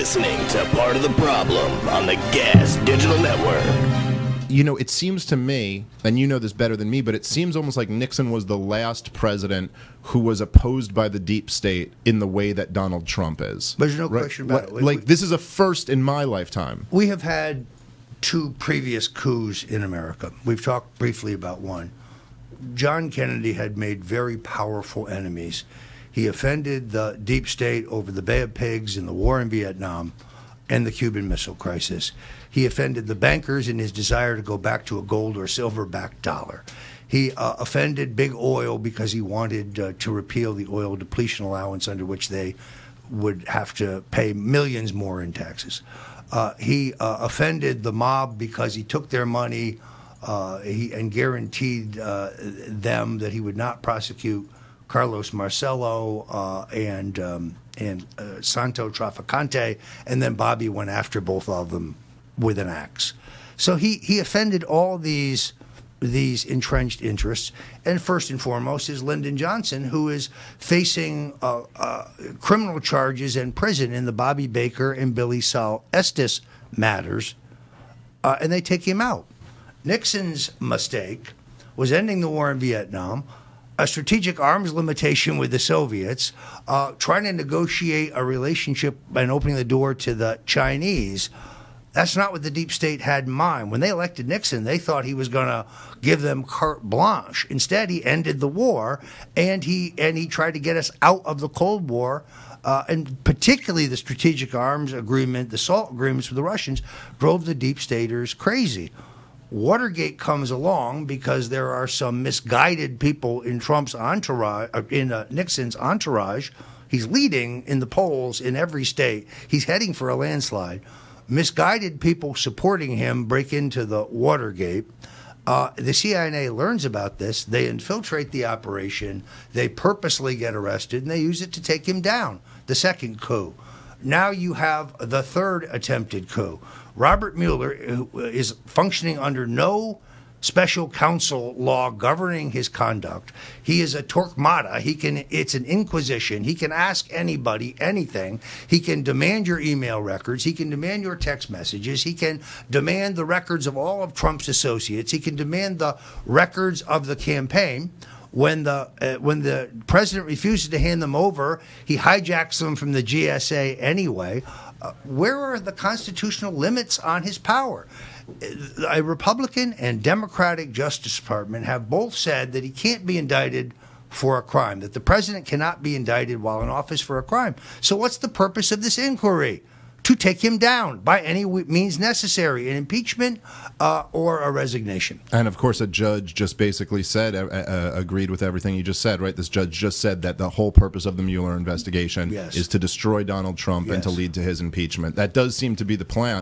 listening to Part of the Problem on the Gas Digital Network. You know, it seems to me, and you know this better than me, but it seems almost like Nixon was the last president who was opposed by the deep state in the way that Donald Trump is. There's no question about it. This is a first in my lifetime. We have had two previous coups in America. We've talked briefly about one. John Kennedy had made very powerful enemies. He offended the deep state over the Bay of Pigs and the war in Vietnam and the Cuban Missile Crisis. He offended the bankers in his desire to go back to a gold or silver-backed dollar. He offended big oil because he wanted to repeal the oil depletion allowance under which they would have to pay millions more in taxes. He offended the mob because he took their money and guaranteed them that he would not prosecute Carlos Marcello and Santo Trafficante, and then Bobby went after both of them with an axe. So he offended all these entrenched interests, and first and foremost is Lyndon Johnson, who is facing criminal charges and prison in the Bobby Baker and Billy Saul Estes matters, and they take him out. Nixon's mistake was ending the war in Vietnam, a strategic arms limitation with the Soviets, trying to negotiate a relationship and opening the door to the Chinese. That's not what the deep state had in mind. When they elected Nixon, they thought he was going to give them carte blanche. Instead, he ended the war, and he tried to get us out of the Cold War, and particularly the strategic arms agreement, the SALT agreements with the Russians, drove the deep staters crazy. Watergate comes along because there are some misguided people in Trump's entourage, Nixon's entourage. He's leading in the polls in every state. He's heading for a landslide. Misguided people supporting him break into the Watergate. The CIA learns about this. They infiltrate the operation. They purposely get arrested, and they use it to take him down. The second coup. Now you have the third attempted coup. Robert Mueller, who is functioning under no special counsel law governing his conduct. He is a Torquemada. It's an inquisition. He can ask anybody anything. He can demand your email records. He can demand your text messages. He can demand the records of all of Trump's associates. He can demand the records of the campaign. When the president refuses to hand them over, he hijacks them from the GSA anyway. Where are the constitutional limits on his power? A Republican and Democratic Justice Department have both said that he can't be indicted for a crime, that the president cannot be indicted while in office for a crime. So what's the purpose of this inquiry? To take him down by any means necessary, an impeachment or a resignation. And, of course, a judge just basically said, agreed with everything you just said, right? This judge just said that the whole purpose of the Mueller investigation is to destroy Donald Trump and to lead to his impeachment. That does seem to be the plan.